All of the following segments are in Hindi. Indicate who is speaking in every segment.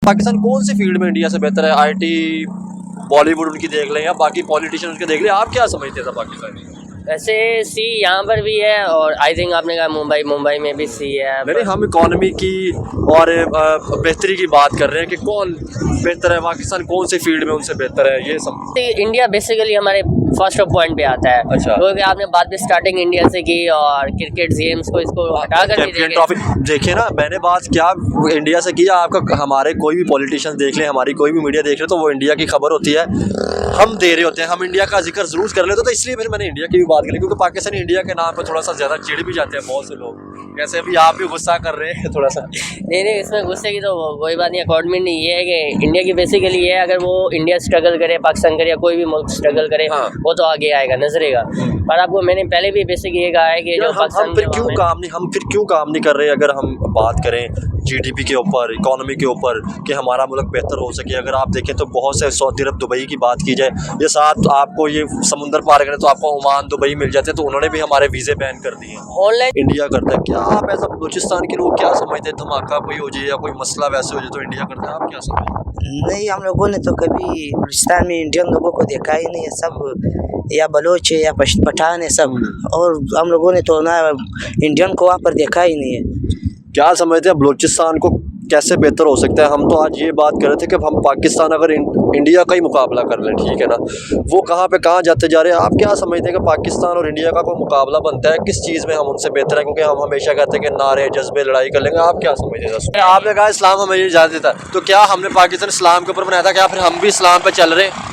Speaker 1: पाकिस्तान कौन सी फील्ड में इंडिया से बेहतर है? आईटी, बॉलीवुड उनकी देख लें या बाकी पॉलिटिशियन उनके देख लें, आप क्या समझते थे पाकिस्तान?
Speaker 2: वैसे सी यहाँ पर भी है और आई थिंक आपने कहा मुंबई में भी सी है।
Speaker 1: नहीं, हम इकोनॉमी की और बेहतरी की बात कर रहे हैं कि कौन बेहतर है, पाकिस्तान कौन सी फील्ड में उनसे बेहतर है, ये सब।
Speaker 2: इंडिया बेसिकली हमारे फर्स्ट पॉइंट पे आता है।
Speaker 1: अच्छा।
Speaker 2: क्योंकि आपने बात भी स्टार्टिंग इंडिया से की और क्रिकेट गेम्स को इसको हटा कर
Speaker 1: चैंपियन ट्रॉफी देखिए ना, मैंने बात क्या इंडिया से किया, आपका हमारे कोई भी पॉलिटिशियन देख लें, हमारी कोई भी मीडिया देख ले, तो वो इंडिया की खबर होती है, हम दे रहे होते हैं, हम इंडिया का जिक्र जरूर कर लेते, तो इसलिए फिर मैंने इंडिया की भी बात करी, क्योंकि पाकिस्तानी इंडिया के नाम पर थोड़ा सा ज्यादा चिढ़ भी जाते हैं बहुत से लोग। कैसे अभी आप भी गुस्सा कर रहे हैं थोड़ा सा?
Speaker 2: नहीं, इसमें गुस्से की तो कोई बात नहीं। अकॉर्डिंग ये है कि इंडिया की बेसिकली ये है, अगर वो इंडिया स्ट्रगल करे, पाकिस्तान करे या कोई भी मुल्क स्ट्रगल करे,
Speaker 1: हाँ।
Speaker 2: वो तो आगे आएगा, नजरेगा। पर आपको मैंने पहले भी बेसिक ये कहा है कि जो पाकिस्तान
Speaker 1: हम फिर क्यों काम नहीं कर रहे? अगर हम बात करें जीडीपी के ऊपर, इकोनॉमी के ऊपर, कि हमारा मुल्क बेहतर हो सके, अगर आप देखें तो बहुत से सऊदी अरब, दुबई की बात की जाए, ये साथ आपको ये समुंदर पार करें तो आपको ओमान, दुबई मिल जाते हैं, तो उन्होंने भी हमारे वीज़े बैन कर दिए।
Speaker 2: ऑनलाइन
Speaker 1: इंडिया करता है, क्या आप ऐसा बलूचिस्तान के लोग क्या समझते हैं, धमाका कोई हो जाए या कोई मसला वैसे हो जाए तो इंडिया करता है, आप क्या समझते हैं?
Speaker 3: नहीं, हम लोगों ने तो कभी बलूचिस्तान में इंडियन लोगों को देखा ही नहीं है। सब या बलोच है या पठान है सब, और हम लोगों ने तो ना इंडियन को वहाँ पर देखा ही नहीं है।
Speaker 1: क्या समझते हैं बलूचिस्तान को कैसे बेहतर हो सकता है? हम तो आज ये बात कर रहे थे कि हम पाकिस्तान अगर इंडिया का ही मुकाबला कर लें, ठीक है ना, वो कहाँ पे कहाँ जाते जा रहे हैं। आप क्या समझते हैं कि पाकिस्तान और इंडिया का कोई मुकाबला बनता है? किस चीज़ में हम उनसे बेहतर है? क्योंकि हम हमेशा कहते हैं कि नारे जज्बे लड़ाई कर लेंगे। आप क्या समझते हैं? आपने कहा इस्लाम हमें ये इजाज़त देता है, तो क्या हमने पाकिस्तान इस्लाम के ऊपर बनाया था, क्या फिर हम भी इस्लाम पे चल रहे हैं?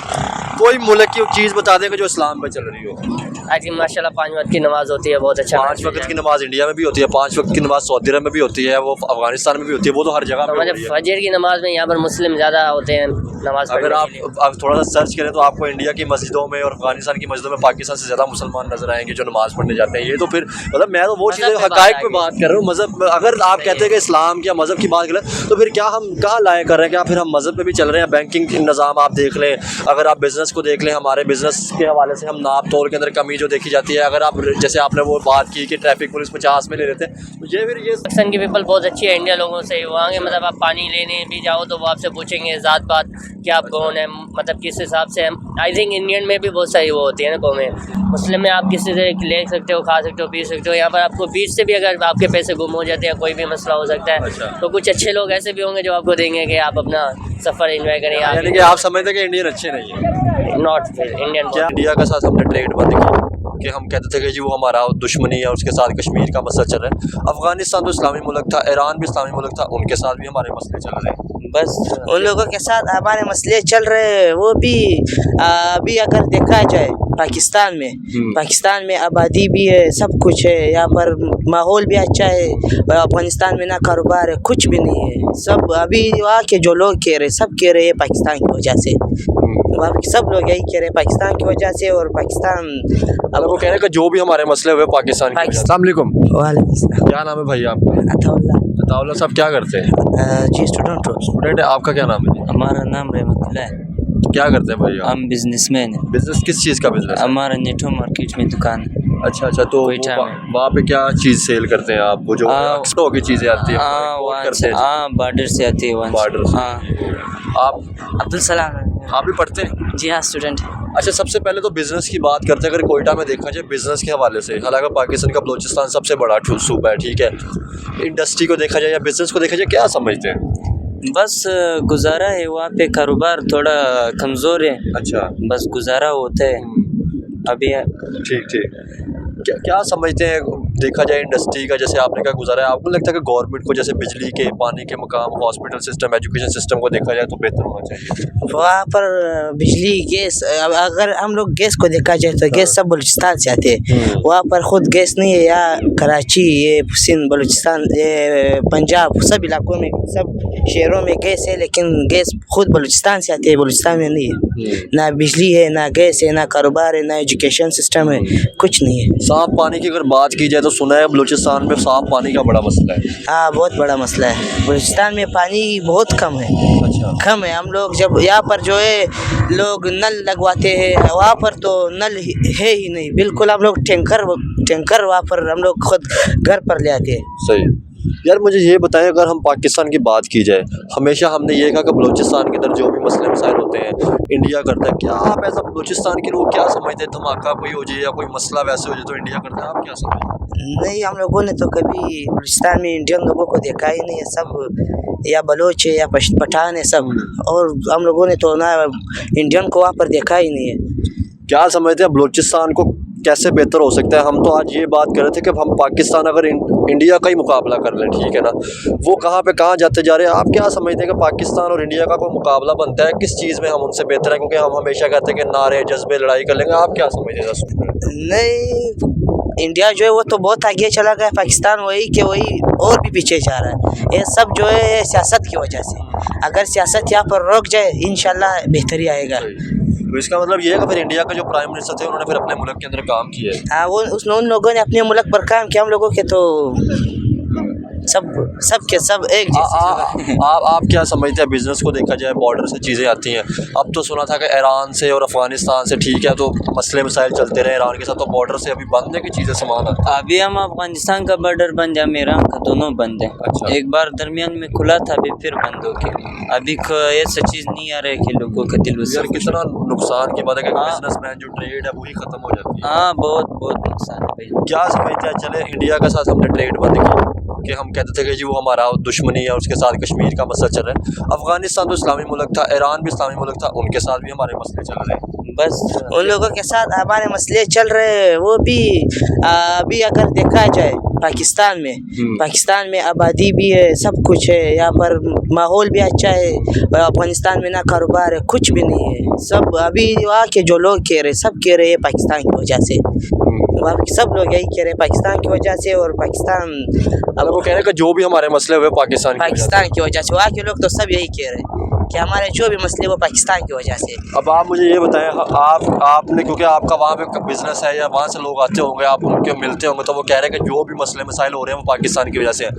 Speaker 1: कोई मुल्क की चीज़ बता देंगे जो इस्लाम पे चल रही हो।
Speaker 2: आज माशाल्लाह 5 वक्त की नमाज होती है, बहुत अच्छा।
Speaker 1: 5 वक्त की नमाज इंडिया में भी होती है, 5 वक्त की नमाज सऊदी अरब में भी होती है, वो अफगानिस्तान में भी होती है, वो तो हर जगह पे हो रही है।
Speaker 2: फजर की नमाज में यहाँ पर मुस्लिम ज़्यादा होते हैं नमाज।
Speaker 1: अगर आप थोड़ा सा सर्च करें तो आपको इंडिया की मस्जिदों में और अफगानिस्तान की मस्जिदों में पाकिस्तान से ज़्यादा मुसलमान नजर आएंगे जो नमाज पढ़ने जाते हैं। ये तो फिर मतलब मैं तो वो चीज़ें हक़ाइक़ पे बात कर रहा हूँ। मज़हब, अगर आप कहते हैं कि इस्लाम या मज़हब की बात करें तो फिर क्या हम कहाँ लाए कर रहे हैं? क्या फिर हम मज़हब पे भी चल रहे हैं? बैंकिंग निज़ाम आप देख लें, अगर आप बिज़नेस को देख लें, हमारे बिज़नेस के हवाले से हम नाप तोल के अंदर कमी जो देखी जाती है, अगर आप जैसे आपने वो बात की कि ट्रैफिक पुलिस 50 में ले लेते हैं, तो ये फिर ये
Speaker 2: पाकिस्तान की पीपल बहुत अच्छी है इंडिया लोगों से। वहाँ के मतलब आप पानी लेने भी जाओ तो वो आपसे पूछेंगे ज़ात पात कि आप कौन है, मतलब किस हिसाब से। आई थिंक इंडियन में भी बहुत सारी वो होती है ना कौमें। मुस्लिम में आप किसी से ले सकते हो, खा सकते हो, पी सकते हो। यहाँ पर आपको बीच से भी अगर आपके पैसे गुम हो जाते हैं, कोई भी मसला हो सकता है।
Speaker 1: अच्छा।
Speaker 2: तो कुछ अच्छे लोग ऐसे भी होंगे जो आपको देंगे कि आप अपना सफ़र एंजॉय करें।
Speaker 1: यानी कि आप समझते हैं कि इंडियन अच्छे नहीं है?
Speaker 2: Not Indian.
Speaker 1: क्या इंडिया के साथ हमने ट्रेड बंद किया कि हम कहते थे कि जी वो हमारा दुश्मनी है, उसके साथ कश्मीर का मसला चल रहा है। अफगानिस्तान तो इस्लामी मुल्क था, ईरान भी इस्लामी मुल्क था, उनके साथ भी हमारे मसले चल रहे हैं।
Speaker 3: बस उन लोगों के साथ हमारे मसले चल रहे हैं। वो भी अभी अगर देखा जाए पाकिस्तान में आबादी भी है, सब कुछ है, यहाँ पर माहौल भी अच्छा है। अफगानिस्तान में ना कारोबार है, कुछ भी नहीं है। सब अभी वहाँ के जो लोग कह रहे, सब कह रहे हैं पाकिस्तान की वजह से। वहाँ के सब लोग यही कह रहे हैं पाकिस्तान की वजह से। और पाकिस्तान
Speaker 1: अब वो कह रहे हैं कि जो भी हमारे मसले हुए पाकिस्तान की वजह से। अस्सलाम वालेकुम।
Speaker 3: वालेकुम सलाम।
Speaker 1: क्या नाम है भाई आपका? अताउल्लाह साहब क्या करते हैं?
Speaker 3: जी स्टूडेंट हो।
Speaker 1: स्टूडेंट है। आपका क्या नाम है?
Speaker 3: हमारा नाम रहमतुल्लाह है।
Speaker 1: क्या करते हैं भाई आप?
Speaker 3: हम बिजनेसमैन हैं।
Speaker 1: बिजनेस किस चीज़ का बिजनेस?
Speaker 3: हमारा नेटो मार्केट में दुकान है।
Speaker 1: अच्छा, तो वहाँ पे क्या चीज़ सेल करते हैं आप? वो जो एक्सपोर्ट की चीज़ें आती है
Speaker 3: बॉर्डर से आती है।
Speaker 1: बॉर्डर से। आप
Speaker 3: अब्दुल सलाम।
Speaker 1: आप भी पढ़ते हैं?
Speaker 3: जी हाँ, स्टूडेंट।
Speaker 1: अच्छा, सबसे पहले तो बिज़नेस की बात करते हैं। अगर कोयटा में देखा जाए बिज़नेस के हवाले से, हालांकि पाकिस्तान का बलूचिस्तान सबसे बड़ा सूबा है, ठीक है, इंडस्ट्री को देखा जाए या बिज़नेस को देखा जाए, क्या समझते हैं?
Speaker 3: बस गुजारा है, वहाँ पे कारोबार थोड़ा कमज़ोर है।
Speaker 1: अच्छा,
Speaker 3: बस गुजारा होता है अभी।
Speaker 1: ठीक। क्या समझते हैं देखा जाए इंडस्ट्री का, जैसे आपने क्या गुजारा है, आपको लगता है कि गवर्नमेंट को जैसे बिजली के, पानी के मकाम, हॉस्पिटल सिस्टम, एजुकेशन सिस्टम को देखा जाए तो बेहतर होना चाहिए?
Speaker 3: वहाँ पर बिजली, गैस, अगर हम लोग गैस को देखा जाए तो गैस सब बलूचिस्तान से आते हैं। वहाँ पर खुद गैस नहीं है। या कराची, ये सिंध, बलूचिस्तान, ये पंजाब, सब इलाकों में, सब शहरों में गैस है, लेकिन गैस खुद बलूचिस्तान से आती है, बलूचिस्तान में नहीं है। ना बिजली है, ना गैस है, ना कारोबार है, ना एजुकेशन सिस्टम है, कुछ नहीं है।
Speaker 1: साफ पानी की अगर बात की जाए तो सुना है बलूचिस्तान में साफ पानी का बड़ा मसला है।
Speaker 3: हाँ, बहुत बड़ा मसला है। बलूचिस्तान में पानी बहुत कम है।
Speaker 1: अच्छा।
Speaker 3: कम है। हम लोग जब यहाँ पर जो है लोग नल लगवाते हैं, वहाँ पर तो नल है ही नहीं बिल्कुल। हम लोग टैंकर वहाँ पर हम लोग खुद घर पर ले आते हैं।
Speaker 1: सही। यार मुझे ये बताएं, अगर हम पाकिस्तान की बात की जाए, हमेशा हमने ये कहा कि बलूचिस्तान के अंदर जो भी मसले मसाइल होते हैं इंडिया करता है। क्या आप ऐसा बलूचिस्तान के लोग क्या समझते हैं, धमाका कोई हो जाए या कोई मसला वैसे हो जाए तो इंडिया करता है, आप क्या समझते हैं?
Speaker 3: नहीं, हम लोगों ने तो कभी बलूचिस्तान में इंडियन लोगों को देखा ही नहीं है। सब या बलोच है या पठान है सब, और हम लोगों ने तो ना इंडियन को वहाँ पर देखा ही नहीं है।
Speaker 1: क्या समझते हैं बलूचिस्तान को कैसे बेहतर हो सकता है? हम तो आज ये बात कर रहे थे कि हम पाकिस्तान अगर इंडिया का ही मुकाबला कर लें, ठीक है ना, वो कहाँ पे कहाँ जाते जा रहे हैं। आप क्या समझते हैं कि पाकिस्तान और इंडिया का कोई मुकाबला बनता है? किस चीज़ में हम उनसे बेहतर हैं? क्योंकि हम हमेशा कहते हैं कि नारे जज्बे लड़ाई कर लेंगे। आप क्या समझते हैं?
Speaker 3: नहीं, इंडिया जो है वो तो बहुत आगे चला गया, पाकिस्तान वही के वही और भी पीछे जा रहा है। ये सब जो है ये सियासत की वजह से। अगर सियासत यहाँ पर रुक जाए इंशाल्लाह बेहतरी आएगा।
Speaker 1: तो इसका मतलब ये है कि फिर इंडिया के जो प्राइम मिनिस्टर थे उन्होंने फिर अपने मुल्क के अंदर काम किया है।
Speaker 3: हाँ, वो उन लोगों ने अपने मुल्क पर काम किया। हम लोगों के तो सब के सब एक जैसे।
Speaker 1: आप क्या समझते हैं, बिजनेस को देखा जाए बॉर्डर से चीज़ें आती हैं। अब तो सुना था कि ईरान से और अफगानिस्तान से, ठीक है, तो मसले मसाइल चलते रहे ईरान के साथ, तो बॉर्डर से अभी बंद है कि चीज़ें सामान आती है?
Speaker 4: अभी हम अफगानिस्तान का बॉर्डर बंद है, ईरान का दोनों बंद है।
Speaker 1: अच्छा।
Speaker 4: एक बार दरमियान में खुला था, अभी फिर बंद हो गया। अभी ऐसा चीज़ नहीं आ रहा है कि लोगों का दिल
Speaker 1: यार कितना नुकसान की बात है कि
Speaker 4: हाँ।
Speaker 1: बिजनेसमैन जो ट्रेड है वही ख़त्म हो जाती है।
Speaker 4: हाँ, बहुत बहुत नुकसान है भाई।
Speaker 1: क्या समझते हैं, चले इंडिया के साथ हमने ट्रेड बंद की कि हम कहते थे कि जी वो हमारा दुश्मनी है, उसके साथ कश्मीर का मसला चल रहा है। अफगानिस्तान तो इस्लामी मुल्क था, ईरान भी इस्लामी मुल्क था, उनके साथ भी हमारे मसले चल रहे हैं।
Speaker 4: बस
Speaker 3: उन लोगों के साथ हमारे मसले चल रहे हैं। वो भी अभी अगर देखा जाए पाकिस्तान में आबादी भी है, सब कुछ है, यहाँ पर माहौल भी अच्छा है। अफगानिस्तान में ना कारोबार है, कुछ भी नहीं है। सब अभी वहाँ के जो लोग कह रहे, सब कह रहे हैं पाकिस्तान की वजह से। वहाँ के सब लोग यही कह रहे हैं पाकिस्तान की वजह से। और पाकिस्तान
Speaker 1: अब वो कह रहे हैं कि जो भी हमारे मसले हुए पाकिस्तान
Speaker 3: की वजह से, वहाँ के लोग तो सब यही कह रहे हैं कि हमारे जो भी मसले वो पाकिस्तान की वजह से।
Speaker 1: अब आप मुझे ये बताएं, आपने, क्योंकि आपका वहाँ पे बिजनेस है या वहाँ से लोग आते होंगे, आप उनके मिलते होंगे, तो वो कह रहे हैं कि जो भी मसले मसाइल हो रहे हैं वो पाकिस्तान की वजह से है।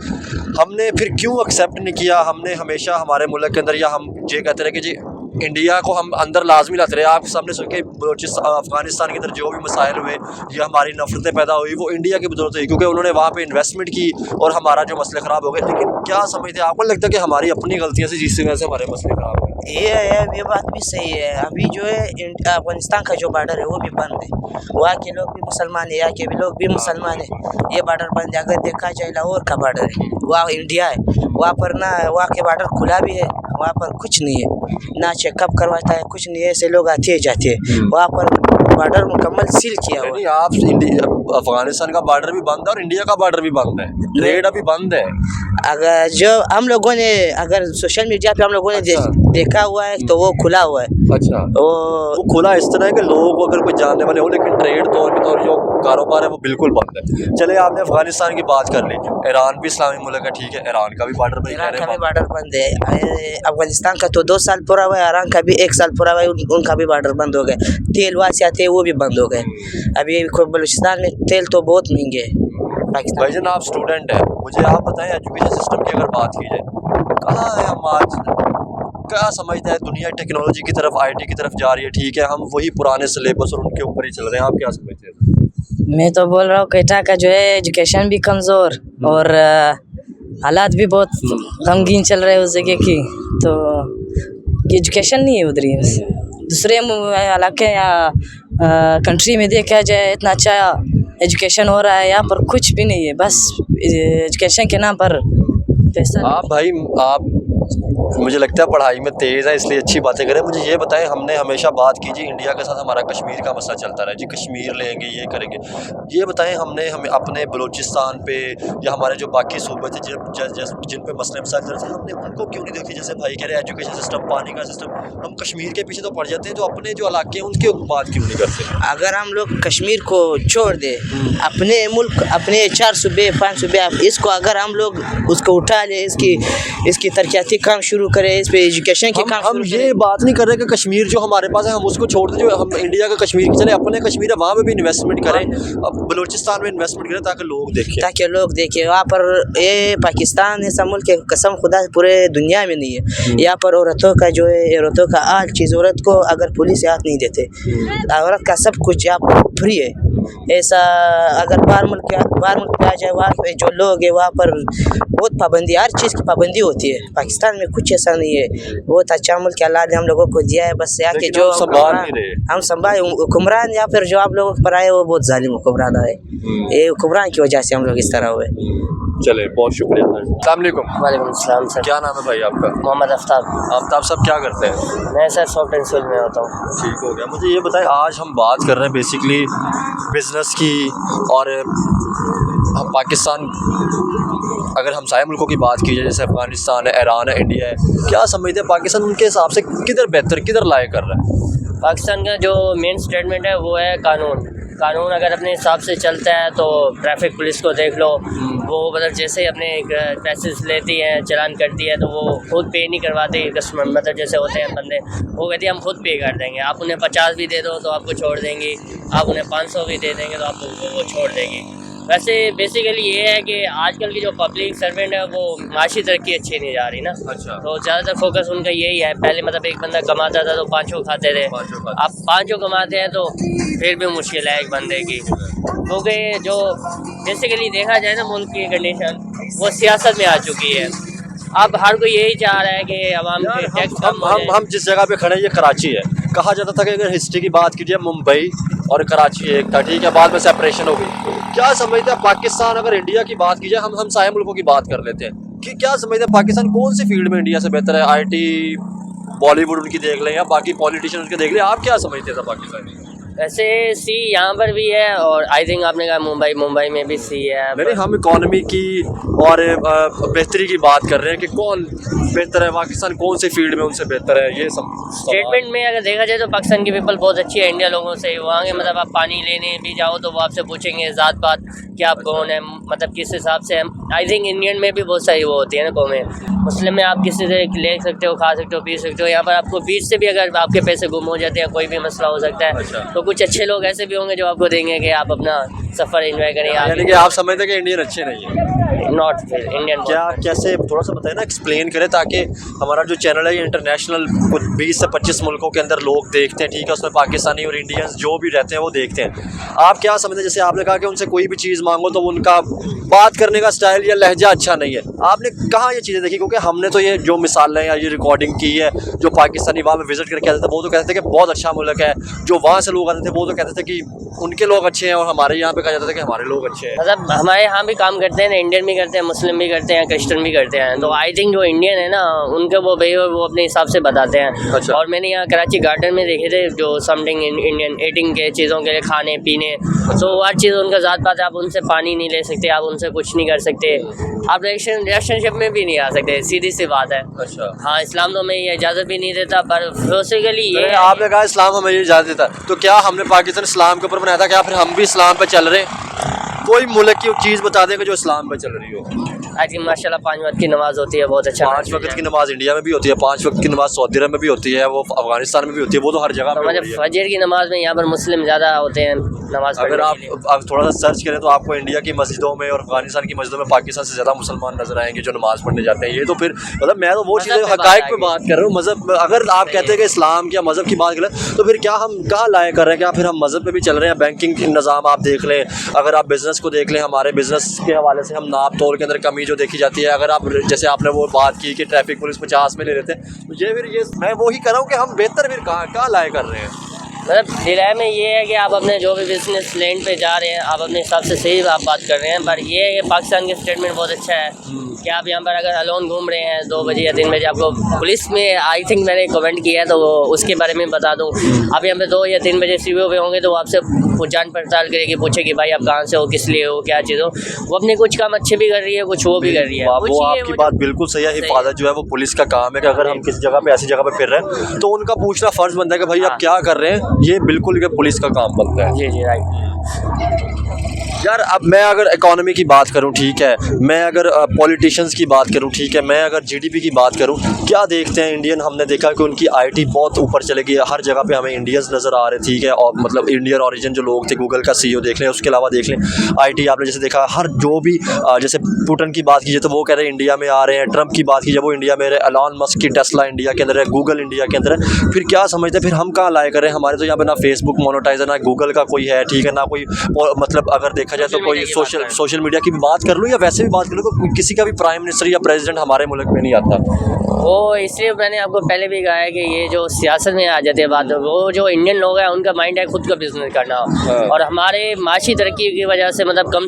Speaker 1: हमने फिर क्यों एक्सेप्ट नहीं किया? हमने हमेशा हमारे मुल्क के अंदर, या हम ये कहते रहे कि जी इंडिया को हम अंदर लाजमी लाते रहे। आप सामने सुन के बलूचिस्तान अफगानिस्तान के अंदर जो भी मसाइल हुए या हमारी नफरतें पैदा हुई, वो इंडिया की बदौलत हुई, क्योंकि उन्होंने वहाँ पे इन्वेस्टमेंट की और हमारा जो मसले ख़राब हो गए। लेकिन क्या समझते हैं, आपको लगता है कि हमारी अपनी गलतियाँ से जिसकी वजह से हमारे मसले ख़राब हुए?
Speaker 3: ये बात भी सही है। अभी जो है अफगानिस्तान का जो बॉर्डर है वो भी बंद है। वहाँ के लोग भी मुसलमान है, यहाँ के भी लोग भी मुसलमान है। ये बॉर्डर बंद है। अगर देखा जाए लाहौर का बॉर्डर है, वहाँ इंडिया है, वहाँ पर ना वहाँ के बॉर्डर खुला भी है, वहाँ पर कुछ नहीं है, ना चेकअप करवाता है, कुछ नहीं है, ऐसे लोग आते हैं जाते हैं। वहाँ पर बॉर्डर मुकम्मल सील किया हुआ है।
Speaker 1: आप अफगानिस्तान का बॉर्डर भी बंद है और इंडिया का बॉर्डर भी बंद है, ट्रेड अभी बंद है।
Speaker 3: अगर जो हम लोगों ने अगर सोशल मीडिया पे हम लोगों ने देखा हुआ है तो वो खुला हुआ है।
Speaker 1: अच्छा, वो खुला इस तरह है कि लोग अगर कोई जानने वाले हो, लेकिन ट्रेड तौर पे जो कारोबार है वो बिल्कुल बंद है। चले, आपने अफगानिस्तान की बात कर ली, ईरान भी इस्लामी मुल्क है, ठीक है, ईरान का भी बॉर्डर
Speaker 3: बंद है। अफगानिस्तान का तो 2 साल पूरा हुआ है, ईरान का भी 1 साल पूरा हुआ है, उनका भी बॉर्डर बंद हो गए। तेल वहाँ से आते हैं वो भी बंद हो गए। अभी बलूचिस्तान में तेल तो बहुत महंगे है।
Speaker 1: भाईजान आप स्टूडेंट हैं, मुझे आप बताएं एजुकेशन सिस्टम की अगर बात की जाए, कहाँ है हम आज? क्या समझते हैं, दुनिया टेक्नोलॉजी की तरफ, आईटी की तरफ जा रही है, ठीक है, हम वही पुराने सिलेबस और उनके ऊपर ही चल रहे हैं। आप क्या समझते हैं?
Speaker 5: मैं तो बोल रहा हूँ कैटा का जो है एजुकेशन भी कमज़ोर और हालात भी बहुत गमगीन चल रहे हैं उस जगह की। तो एजुकेशन नहीं है उधर ही, बस दूसरे इलाके या कंट्री में देखा जाए इतना अच्छा एजुकेशन हो रहा है, यहाँ पर कुछ भी नहीं है। बस एजुकेशन के नाम पर पैसा।
Speaker 1: आप मुझे लगता है पढ़ाई में तेज़ है, इसलिए अच्छी बातें करें। मुझे ये बताएं, हमने हमेशा बात की जी इंडिया के साथ हमारा कश्मीर का मसला चलता रहा, जी कश्मीर लेंगे, ये करेंगे। ये बताएं, हमें अपने बलूचिस्तान पे या हमारे जो बाकी सूबे थे जिन पे मसले मसाइल चल रहे थे, हमने उनको क्यों नहीं देखी? जैसे भाई कह रहे हैं एजुकेशन सिस्टम, पानी का सिस्टम, हम कश्मीर के पीछे तो पड़ जाते हैं, तो अपने जो इलाके हैं उनके बात क्यों नहीं करते?
Speaker 3: अगर हम लोग कश्मीर को छोड़ दे, अपने मुल्क, अपने 4 सूबे 5 सूबे, इसको अगर हम लोग उसको उठा ले, इसकी तरक्याती काम शुरू करें, इस पे एजुकेशन के काम।
Speaker 1: हम ये बात नहीं कर रहे कि कश्मीर जो हमारे पास है हम उसको छोड़ दें, जो हम इंडिया का कश्मीर चले, अपने कश्मीर है वहाँ पे भी इन्वेस्टमेंट करें, अब बलूचिस्तान में इन्वेस्टमेंट करें ताकि लोग देखें, वहाँ पर। ये पाकिस्तान ऐसा मुल्क है, कसम खुदा पूरे दुनिया में नहीं है। यहाँ पर औरतों का जो है, औरतों का हर चीज़, औरत को अगर पुलिस हाथ नहीं देते, औरत का सब कुछ यहाँ पर फ्री है।
Speaker 3: ऐसा अगर बाहर मुल्क पे आ जाए, वहाँ पे जो लोग हैं वहाँ पर बहुत पाबंदी, हर चीज़ की पाबंदी होती है। पाकिस्तान में कुछ ऐसा नहीं है, बहुत अच्छा मुल्क अल्लाह ने हम लोगों को दिया है। बस यहाँ के जो हम संभाल हुक्मरान या फिर जो आप लोगों पर आए वो बहुत जालिम हुक्मरान आए, ये हुक्मरान की वजह से हम लोग इस तरह हुए।
Speaker 1: चले, बहुत शुक्रिया सर। अस्सलाम वालेकुम।
Speaker 2: वालेकुम अस्सलाम सर।
Speaker 1: क्या नाम है भाई आपका?
Speaker 2: मोहम्मद आफ्ताब।
Speaker 1: आफ्ताब साहब क्या करते हैं?
Speaker 2: मैं सर सॉफ्टवेयर स्कूल में होता हूँ।
Speaker 1: ठीक हो गया। मुझे ये बताएं, आज हम बात कर रहे हैं बेसिकली बिज़नेस की, और हम पाकिस्तान, अगर हमसाया मुल्कों की बात की जाए जैसे अफ़गानिस्तान है, ईरान है, इंडिया है, क्या समझते हैं पाकिस्तान उनके हिसाब से किधर बेहतर, किधर लायक कर रहा है?
Speaker 2: पाकिस्तान का जो मेन स्टेटमेंट है वो है कानून अगर अपने हिसाब से चलता है तो ट्रैफिक पुलिस को देख लो, वो मतलब जैसे अपने पैसे लेती हैं, चालान करती है, तो वो खुद पे नहीं करवाती कस्टमर, मतलब जैसे होते हैं बंदे, वो कहती है हम खुद पे कर देंगे, आप उन्हें 50 भी दे दो तो आपको छोड़ देंगी, आप उन्हें 500 भी दे देंगे तो आपको वो छोड़ देंगी। वैसे बेसिकली ये है कि आजकल की जो पब्लिक सर्वेंट है वो माशी तरक्की अच्छी नहीं जा रही ना।
Speaker 1: अच्छा।
Speaker 2: तो ज़्यादातर फोकस उनका यही है। पहले मतलब एक बंदा कमाता था तो पाँचों खाते थे, अब पाँचों कमाते हैं तो फिर भी मुश्किल है एक बंदे की, क्योंकि जो बेसिकली देखा जाए ना मुल्क की कंडीशन वो सियासत में आ चुकी है। अब हर कोई यही चाह रहा है कि अवाम के टैक्स कम हो जाए।
Speaker 1: हम जिस जगह पे खड़े हैं ये कराची है। कहा जाता था कि अगर हिस्ट्री की बात कीजिए मुंबई और कराची एक था, ठीक है, बाद में सेपरेशन हो गई। क्या समझते हैं पाकिस्तान, अगर इंडिया की बात की जाए, हम हमसाया मुल्कों की बात कर लेते हैं कि क्या समझते हैं पाकिस्तान कौन सी फील्ड में इंडिया से बेहतर है? आईटी, बॉलीवुड उनकी देख लें या बाकी पॉलिटिशियन उनके देख लें, आप क्या समझते हैं पाकिस्तान?
Speaker 2: वैसे सी यहाँ पर भी है और आई थिंक आपने कहा मुंबई में भी सी है।
Speaker 1: नहीं, हम इकॉनमी की और बेहतरी की बात कर रहे हैं कि कौन बेहतर है, पाकिस्तान कौन सी फील्ड में उनसे बेहतर है। ये सब
Speaker 2: स्टेटमेंट में अगर देखा जाए तो पाकिस्तान की पीपल बहुत अच्छी है इंडिया लोगों से। वहाँ के मतलब आप पानी लेने भी जाओ तो वो आपसे पूछेंगे ज़ात पात कि आप कौन है, मतलब किस हिसाब से। आई थिंक इंडियन में भी बहुत सारी वो होती है ना कौमें। मुस्लिम में आप किसी से ले सकते हो, खा सकते हो, पी सकते हो। यहाँ पर आपको बीच से भी अगर आपके पैसे गुम हो जाते हैं, कोई भी मसला हो सकता है।
Speaker 1: अच्छा।
Speaker 2: तो कुछ अच्छे लोग ऐसे भी होंगे जो आपको देंगे कि आप अपना सफ़र एंजॉय करें।
Speaker 1: यानी कि आप समझते हैं कि इंडियन अच्छे नहीं है?
Speaker 2: Not Indian.
Speaker 1: क्या कैसे थोड़ा सा बताएं ना, एक्सप्लेन करें, ताकि हमारा जो चैनल है ये इंटरनेशनल कुछ 20 से 25 मुल्कों के अंदर लोग देखते हैं, ठीक है, उसमें पाकिस्तानी और इंडियंस जो भी रहते हैं वो देखते हैं। आप क्या समझते हैं, जैसे आपने कहा कि उनसे कोई भी चीज़ मांगो तो उनका बात करने का स्टाइल या लहजा अच्छा नहीं है, आपने कहाँ ये चीज़ें देखी? क्योंकि हमने तो ये जो मिसालें या ये रिकॉर्डिंग की है, जो पाकिस्तानी वहाँ में विजिट करके आते थे वो तो कहते थे कि बहुत अच्छा मुल्क है, जो वहाँ से लोग आते थे वो तो कहते थे कि उनके लोग अच्छे हैं, और हमारे यहाँ पे कहा जाता था कि हमारे लोग अच्छे हैं।
Speaker 2: मतलब हमारे यहाँ भी काम करते हैं ना, इंडियन भी करते हैं, मुस्लिम भी करते हैं, क्रिश्चियन भी करते हैं। तो आई थिंक जो इंडियन है ना उनके वो बिहेवियर वो अपने हिसाब से बताते हैं।
Speaker 1: अच्छा।
Speaker 2: और मैंने यहाँ कराची गार्डन में देखे थे जो समथिंग इंडियन ईटिंग के चीज़ों के लिए, खाने पीने, तो हर चीज़ उनका ज़ात पात है। आप उनसे पानी नहीं ले सकते, आप उनसे कुछ नहीं कर सकते, आप रिलेशनशिप में भी नहीं आ सकते, सीधी सी बात है।
Speaker 1: अच्छा।
Speaker 2: हाँ, इस्लाम तो हमें ये इजाज़त भी नहीं देता, पर बेसिकली ये
Speaker 1: आपने कहा इस्लाम हमें ये इजाज़त देता, तो क्या हमने पाकिस्तान इस्लाम के ऊपर बनाया था, क्या फिर हम भी इस्लाम पे चल रहे हैं? कोई मुल्क की चीज़ बता देंगे जो इस्लाम पे चल रही हो।
Speaker 2: आई थिंक माशाल्लाह 5 वक्त की नमाज़ होती है, बहुत अच्छा।
Speaker 1: 5 वक्त की नमाज़ इंडिया में भी होती है, 5 वक्त की नमाज़ सऊदी अरब में भी होती है, वो अफगानिस्तान में भी होती है, वो तो हर जगह पे हो रही है।
Speaker 2: फजर की नमाज में यहाँ पर मुस्लिम ज़्यादा होते हैं नमाज
Speaker 1: अगर आप थोड़ा सा सर्च करें तो आपको इंडिया की मस्जिदों में और अफगानिस्तान की मस्जिदों में पाकिस्तान से ज़्यादा मुसलमान नजर आएंगे जो नमाज़ पढ़ने जाते हैं। ये तो फिर मतलब मैं तो वो चीज़ें हक़ाइक़ पे बात कर रहा हूँ। मज़हब अगर आप कहते हैं कि इस्लाम या मज़हब की बात करें तो फिर क्या हम कहाँ लाया कर रहे हैं? क्या फिर हम मज़हब पे भी चल रहे हैं? बैंकिंग निज़ाम आप देख लें, अगर आप बिज़नेस को देख लें, हमारे बिज़नेस के हवाले से हम नाप तोल के अंदर कमी जो देखी जाती है, अगर आप जैसे आपने वो बात की कि ट्रैफिक पुलिस 50 में ले लेते हैं, तो ये फिर ये मैं वही कर रहा हूँ कि हम बेहतर फिर कहाँ लाया कर रहे हैं?
Speaker 2: मतलब दिलाए में ये है कि आप अपने जो भी बिजनेस लैंड पे जा रहे हैं आप अपने हिसाब से सही आप बात कर रहे हैं, पर ये है कि पाकिस्तान के स्टेटमेंट बहुत अच्छा है कि आप यहाँ पर अगर अलोन घूम रहे हैं 2 बजे या 3 बजे, आपको पुलिस में आई थिंक मैंने कमेंट किया है तो वो उसके बारे में बता दूँ। आप यहाँ पे 2 या 3 बजे सीवीओ पे होंगे तो वो आपसे जान पड़ताल करेगी, पूछेगी भाई आप कहाँ से हो, किस लिए हो, क्या चीज़ हो। वो अपने कुछ काम अच्छे भी कर रही है, कुछ वो भी कर रही है।
Speaker 1: वो आपकी बात बिल्कुल सही है। हिफाजत जो है वो पुलिस का काम है कि अगर हम किसी जगह पे ऐसी जगह पे फिर रहे हैं तो उनका पूछना फ़र्ज़ बनता है कि भाई आप क्या कर रहे हैं, ये बिल्कुल पुलिस का काम बनता है।
Speaker 2: जी राइट।
Speaker 1: यार अब मैं अगर इकोनॉमी की बात करूं, ठीक है, मैं अगर पॉलिटिशियंस की बात करूं, ठीक है, मैं अगर जीडीपी की बात करूं, क्या देखते हैं इंडियन, हमने देखा कि उनकी आईटी बहुत ऊपर चले गई है, हर जगह पे हमें इंडियंस नज़र आ रहे, ठीक है, और मतलब इंडियन ओरिजिन जो लोग थे, गूगल का सीईओ देख लें, उसके अलावा देख लें आईटी आपने जैसे देखा हर जो भी जैसे पुतिन की बात कीजिए तो वो कह रहे हैं इंडिया में आ रहे हैं, ट्रंप की बात कीजिए वो इंडिया में रहे, एलॉन मस्क की टेस्ला इंडिया के अंदर है, गूगल इंडिया के अंदर है, फिर क्या समझते हैं, फिर हम कहाँ लाए करें, हमारे तो यहाँ पे ना फेसबुक मोनेटाइज है, ना गूगल का कोई है, ठीक है, ना कोई मतलब अगर देखा जाए तो कोई सोशल मीडिया की भी बात कर लूँ या वैसे भी बात कर लूँ तो किसी का भी प्राइम मिनिस्टर या प्रेसिडेंट हमारे मुल्क में नहीं आता।
Speaker 2: वो इसलिए मैंने आपको पहले भी कहा है कि ये जो सियासत में आ जाते हैं बात, वो जो इंडियन लोग हैं उनका माइंड है खुद का बिजनेस करना, और हमारे माशी तरक्की की वजह से मतलब कम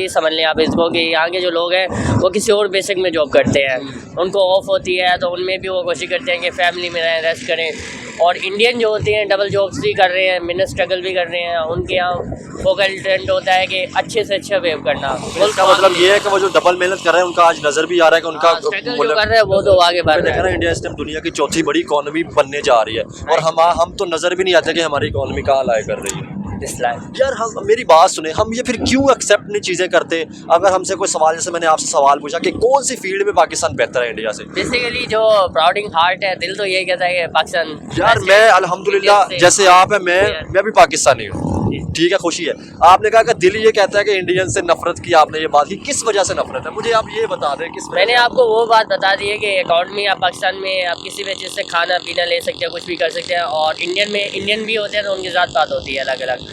Speaker 2: समझ लें आप इसको कि यहाँ के जो लोग हैं वो किसी और बेसिक में जॉब करते हैं, उनको ऑफ होती है तो उनमें भी वो कोशिश करते हैं कि फैमिली में रहें, रेस्ट करें, और इंडियन जो होते हैं डबल जॉब्स भी कर रहे हैं, मिनिमम स्ट्रगल भी कर रहे हैं, उनके यहाँ फोकल ट्रेंड होता है कि अच्छे से अच्छा वेव करना।
Speaker 1: उसका मतलब ये है कि वो जो डबल मेहनत कर रहे हैं उनका आज नज़र भी आ रहा है कि उनका
Speaker 2: स्ट्रगल जो कर रहे हैं वो तो आगे बढ़ रहा है।
Speaker 1: इंडिया इस टाइम दुनिया की चौथी बड़ी इकोनॉमी बनने जा रही है और हम तो नज़र भी नहीं आते कि हमारी इकोनॉमी कहाँ लाए कर रही है। यार हम मेरी बात सुने, हम ये फिर क्यों एक्सेप्ट नहीं चीज़ें करते? अगर हमसे कोई सवाल, जैसे मैंने आपसे सवाल पूछा कि कौन सी फील्ड में पाकिस्तान बेहतर है इंडिया से,
Speaker 2: बेसिकली जो प्राउडिंग हार्ट है, दिल तो ये कहता है कि पाकिस्तान।
Speaker 1: यार मैं अल्हम्दुलिल्लाह जैसे आप है, मैं भी पाकिस्तानी हूँ, ठीक है, खुशी है। आपने कहा कि दिल ये कहता है कि इंडियन से नफरत की, आपने ये बात की, किस वजह से नफरत है? मुझे आप ये बता दें किस वजह।
Speaker 2: मैंने आपको वो बात बता दी है कि इकॉनमी आप पाकिस्तान में आप किसी भी चीज़ से खाना पीना ले सकते हैं, कुछ भी कर सकते हैं, और इंडियन में इंडियन भी होते हैं तो उनकी ज़ात पात होती है अलग अलग,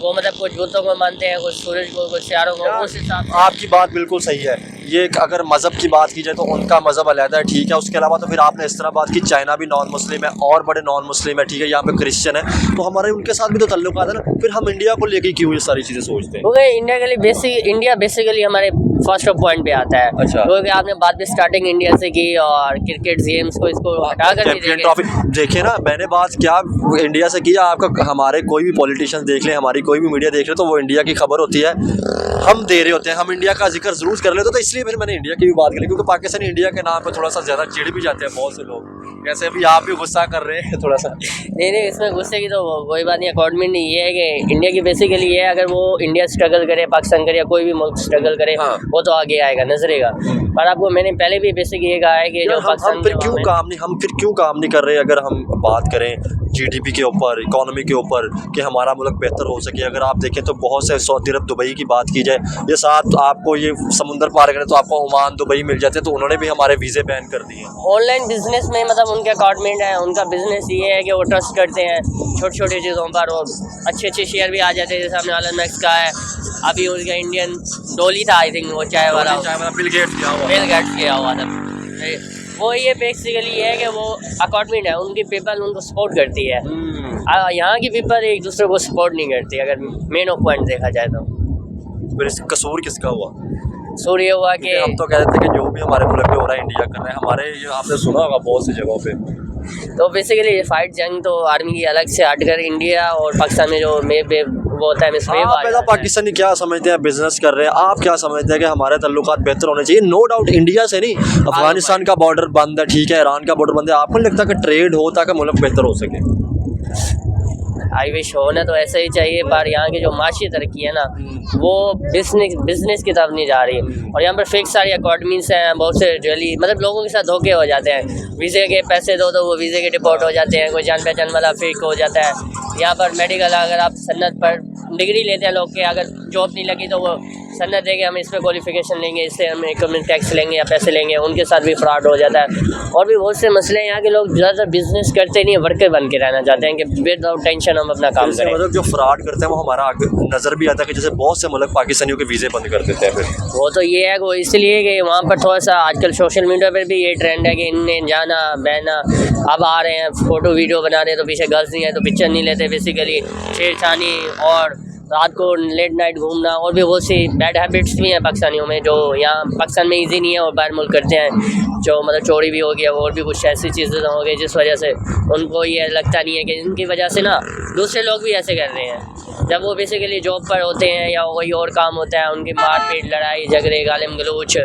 Speaker 2: वो मतलब कुछ बुतों को मानते हैं, कुछ सूरज को, कुछ सितारों को, उस हिसाब।
Speaker 1: आपकी बात बिल्कुल सही है। ये अगर मज़हब की बात की जाए तो उनका मज़हब अलहदा है, ठीक है, उसके अलावा तो फिर आपने इस तरह बात की चाइना भी नॉन मुस्लिम है और बड़े नॉन मुस्लिम है, ठीक है, यहाँ पे क्रिश्चियन है, तो हमारे उनके साथ भी तो तल्लुकात है ना, फिर हम इंडिया को लेके क्यों ये सारी चीज़ें सोचते हैं?
Speaker 2: क्योंकि इंडिया के लिए इंडिया बेसिकली हमारे फर्स्ट पॉइंट पे आता है।
Speaker 1: अच्छा।
Speaker 2: क्योंकि आपने बात भी स्टार्टिंग इंडिया से की और क्रिकेट गेम्स को इसको हटा कर
Speaker 1: चैंपियन ट्रॉफी देखिए ना, मैंने बात क्या इंडिया से किया, आपका हमारे कोई भी पॉलिटिशियन देख लें, हमारी कोई भी मीडिया देख ले, तो वो इंडिया की खबर होती है, हम दे रहे होते हैं, हम इंडिया का जिक्र जरूर कर लेते, तो इसलिए फिर मैंने इंडिया की भी बात करी, क्योंकि पाकिस्तान इंडिया के नाम पर थोड़ा सा ज़्यादा चिढ़ भी जाते हैं बहुत से लोग, जैसे अभी आप भी गुस्सा कर रहे हैं थोड़ा सा।
Speaker 2: नहीं, इसमें गुस्से की तो कोई बात नहीं। अकॉर्डिंग ये है कि इंडिया की बेसिकली ये है, अगर वो इंडिया स्ट्रगल करे, पाकिस्तान करे, या कोई भी मुल्क स्ट्रगल करे,
Speaker 1: हाँ।
Speaker 2: वो तो आगे आएगा, नजरेगा। पर आपको मैंने पहले भी बेसिक ये कहा है कि जो
Speaker 1: हम फिर क्यों काम नहीं कर रहे? अगर हम बात करें जीडीपी के ऊपर, इकोनॉमी के ऊपर, कि हमारा मुल्क बेहतर हो सके, अगर आप देखें तो बहुत से सऊदी अरब, दुबई की बात की जाए, ये साथ आपको ये समुंदर पार करें तो आपको ओमान, दुबई मिल जाते हैं, तो उन्होंने भी हमारे वीज़े बैन कर दिए।
Speaker 2: ऑनलाइन बिजनेस में मतलब उनके अकाउंटमेंट है, उनका बिजनेस ये है कि वो ट्रस्ट करते हैं छोटी छोटी चीज़ों पर, और अच्छे शेयर भी आ जाते हैं, जैसे हमने एलन मस्क का है, अभी उनका इंडियन डोली था, आई थिंक वो चाय वाला
Speaker 1: बिल गेट्स
Speaker 2: किया हुआ था। वो ये बेसिकली ये है कि वो अकॉर्डमेंट है, उनकी पीपल उनको सपोर्ट करती है, यहाँ की पीपल एक दूसरे को सपोर्ट नहीं करती, अगर मेन ऑफ पॉइंट देखा जाए तो।
Speaker 1: फिर इसका कसूर किसका हुआ?
Speaker 2: कसूर ये हुआ कि
Speaker 1: हम तो कह रहे थे कि जो भी हमारे मुल्क में हो रहा है इंडिया कर रहे हैं, हमारे ये आपने सुना होगा बहुत सी जगहों पे,
Speaker 2: तो बेसिकली ये फाइट जंग तो आर्मी की अलग से हटकर इंडिया और पाकिस्तान में जो वो होता है,
Speaker 1: आप पाकिस्तानी क्या समझते हैं, बिजनेस कर रहे हैं, आप क्या समझते हैं कि हमारे तल्लुकात बेहतर होने चाहिए? नो डाउट इंडिया से नहीं, अफगानिस्तान का बॉर्डर बंद है, ठीक है, ईरान का बॉर्डर बंद है, आपको नहीं लगता कि ट्रेड हो ताकि मुल्क बेहतर हो सके?
Speaker 2: आई विश होना तो ऐसा ही चाहिए, पर यहाँ की जो माशी तरक्की है ना, वो बिजनेस की तरफ नहीं जा रही, और यहाँ पर फिक्स सारी अकॉर्डमीज हैं, बहुत से ज्वेलरी, मतलब लोगों के साथ धोखे हो जाते हैं, वीज़े के पैसे दो तो वो वीज़े के डिपोर्ट हो जाते हैं, कोई जान पहचान वाला फेक हो जाता है। यहाँ पर मेडिकल, अगर आप सन्नत पर डिग्री लेते हैं लोग के, अगर जॉब नहीं लगी तो वो सन्नत देंगे, हम इस पर क्वालिफिकेशन लेंगे, इससे हम इनकम टैक्स लेंगे या पैसे लेंगे, उनके साथ भी फ्रॉड हो जाता है। और भी बहुत से मसले हैं, यहाँ के लोग ज़्यादातर बिजनेस करते नहीं, वर्कर बन के रहना चाहते हैं कि विदाउट टेंशन हम अपना काम करें।
Speaker 1: मतलब जो फ्रॉड करते हैं वो हमारा नज़र भी आता है कि जैसे बहुत से मुल्क पाकिस्तानियों के वीज़े बंद कर देते हैं। फिर वो
Speaker 2: तो ये है, वो इसलिए कि वहाँ पर थोड़ा सा आजकल सोशल मीडिया पर भी ये ट्रेंड है कि इनने जाना बहना, अब आ रहे हैं फ़ोटो वीडियो बना रहे हैं तो पीछे गर्ल्स नहीं है तो पिक्चर नहीं लेते, बेसिकली छेड़छानी और रात को लेट नाइट घूमना, और भी बहुत सी बैड हैबिट्स भी हैं पाकिस्तानियों में जो यहाँ पाकिस्तान में इजी नहीं है और बाहर मुल्क करते हैं, जो मतलब चोरी भी हो गया और भी कुछ ऐसी चीज़ें हो गई जिस वजह से उनको ये लगता नहीं है कि इनकी वजह से ना दूसरे लोग भी ऐसे कर रहे हैं। जब वो बेसिकली जॉब पर होते हैं या कोई और काम होता है, उनकी मारपीट, लड़ाई झगड़े, गालिम गलौच,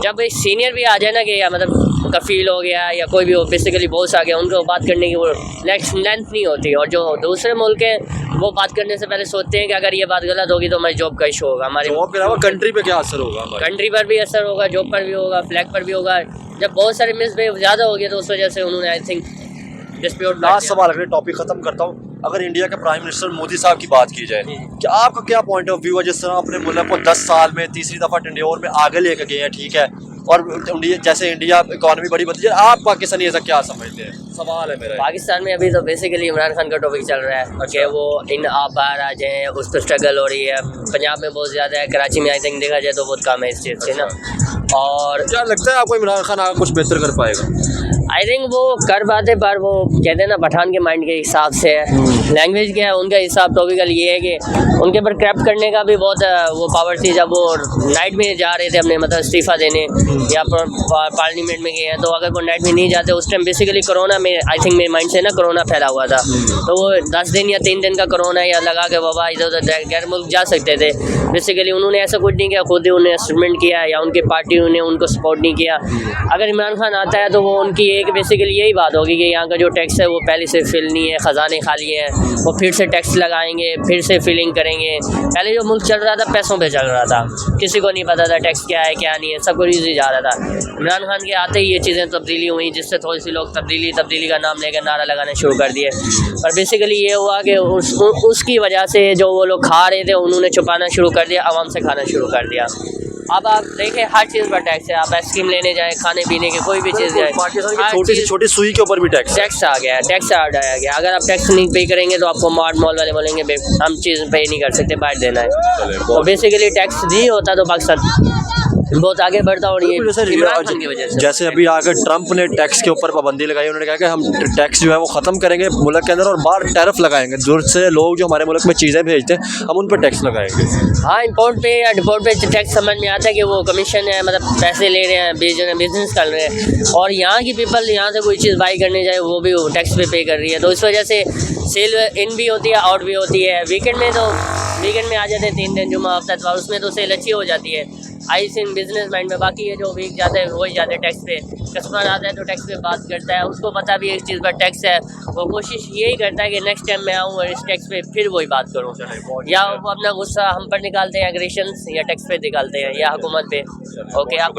Speaker 2: जब एक सीनियर भी आ जाए ना कि या मतलब कफील हो गया या कोई भी हो, बेसिकली बॉस आ गया, उनको बात करने की वो नेक्स्ट लेंथ नहीं होती। और जो दूसरे मुल्क हैं वो बात करने से पहले सोचते हैं कि अगर ये बात गलत होगी तो हमारी जॉब का इशू होगा, हमारी
Speaker 1: जॉब के अलावा कंट्री पे क्या असर होगा हमारे?
Speaker 2: कंट्री पर भी असर होगा, जॉब पर भी होगा, फ्लैग पर भी होगा। जब बहुत सारे मिसबिहेव ज़्यादा हो गए तो उस वजह से उन्होंने आई थिंक डिस्प्यूट।
Speaker 1: लास्ट सवाल अगले टॉपिक खत्म करता हूँ। अगर इंडिया के प्राइम मिनिस्टर मोदी साहब की बात की जाए, कि आपका क्या पॉइंट ऑफ व्यू है? जिस तरह अपने मुल्क को 10 साल में तीसरी दफ़ा टेंड्योर में आगे लेके गए हैं, ठीक है, और इंडिया इकॉनमी बड़ी बदली है, आप पाकिस्तानी ऐसा क्या समझते हैं? सवाल है मेरा।
Speaker 2: पाकिस्तान में अभी तो बेसिकली इमरान खान का टॉपिक चल रहा है कि वो इन आप बाहर आ जाएँ, उस पर स्ट्रगल हो रही है। पंजाब में बहुत ज़्यादा है, कराची में आई थिंक देखा जाए तो बहुत कम है इस चीज़ से ना। और
Speaker 1: क्या लगता है आपको इमरान खान आगे कुछ बेहतर कर पाएगा?
Speaker 2: आई थिंक वो कर पाते, पर वो कहते हैं ना पठान के माइंड के हिसाब से है, लैंग्वेज क्या है उनका हिसाब। टॉपिकल ये है कि उनके ऊपर क्रैप करने का भी बहुत वो पावर थी। जब वो नाइट में जा रहे थे अपने मतलब इस्तीफ़ा देने या पार्लियामेंट में गए हैं, तो अगर वो नाइट में नहीं जाते, उस टाइम बेसिकली कोरोना में आई थिंक मेरे माइंड से ना कोरोना फैला हुआ था, तो वो 10 दिन या 3 दिन का कोरोना या लगा के बाबा इधर उधर गैर मुल्क जा सकते थे। बेसिकली उन्होंने ऐसा कुछ नहीं किया, खुद ही उन्हें स्टेटमेंट किया या उनकी पार्टी ने उनको सपोर्ट नहीं किया। अगर इमरान खान आता है तो वो उनकी एक बेसिकली यही बात होगी कि यहाँ का जो टैक्स है वो पहले से फिल नहीं है, ख़जाने खाली हैं, वो फिर से टैक्स लगाएंगे, फिर से फिलिंग करेंगे। पहले जो मुल्क चल रहा था पैसों पे चल रहा था, किसी को नहीं पता था टैक्स क्या है क्या नहीं है, सब कुछ ईजी जा रहा था। इमरान खान के आते ही ये चीज़ें तब्दीली हुई, जिससे थोड़ी सी लोग तब्दीली का नाम लेकर नारा लगाना शुरू कर दिए। और बेसिकली ये हुआ कि उसकी वजह से जो वो लोग खा रहे थे उन्होंने छुपाना शुरू कर दिया, आवाम से खाना शुरू कर दिया। अब आप देखें हर चीज़ पर टैक्स है, आप आइसक्रीम लेने जाएँ, खाने पीने के कोई भी चीज़ जाए,
Speaker 1: पाकिस्तान की छोटी से छोटी सुई के ऊपर भी टैक्स
Speaker 2: आ गया है, टैक्स आया गया। अगर आप टैक्स नहीं पे करेंगे तो आपको मार्ट मॉल वाले बोलेंगे हम चीज़ पे नहीं कर सकते, बाहर देना है। तो बेसिकली टैक्स नहीं होता तो पाकिस्तान बहुत आगे बढ़ता। और ये इमरान खान की वजह से,
Speaker 1: जैसे अभी आकर ट्रंप ने टैक्स के ऊपर पाबंदी लगाई, उन्होंने कहा कि हम टैक्स जो है वो ख़त्म करेंगे मुल्क के अंदर और बाहर टैरिफ लगाएंगे। दूर से लोग जो हमारे मुल्क में चीज़ें भेजते हैं हम उन पर टैक्स लगाएंगे।
Speaker 2: हाँ, इंपोर्ट पे या डिपोर्ट पे टैक्स समझ में आता है कि वो कमीशन है, मतलब पैसे ले रहे हैं, बिजनेस कर रहे हैं। और यहाँ की पीपल यहाँ से कोई चीज़ बाई करने जाए वो भी टैक्स पे कर रही है, तो इस वजह से सेल इन भी होती है, आउट भी होती है। वीकेंड में आ जाते हैं 3 दिन, जुम्मा हफ्ता इतवार, उसमें तो सेल अच्छी हो जाती है आई सिंह बिजनेस माइंड में। बाकी ये जो वीक जाते हैं वही जाते हैं टैक्स पे। कस्टमर आता है तो टैक्स पे बात करता है, उसको पता भी है इस चीज़ पर टैक्स है, वो कोशिश यही करता है कि नेक्स्ट टाइम मैं आऊँ और इस टैक्स पे फिर वही बात करूँ, या वो अपना गुस्सा हम पर निकालते हैं एग्रेशन या टैक्स पे निकालते हैं या हुकूमत पे। ओके, आप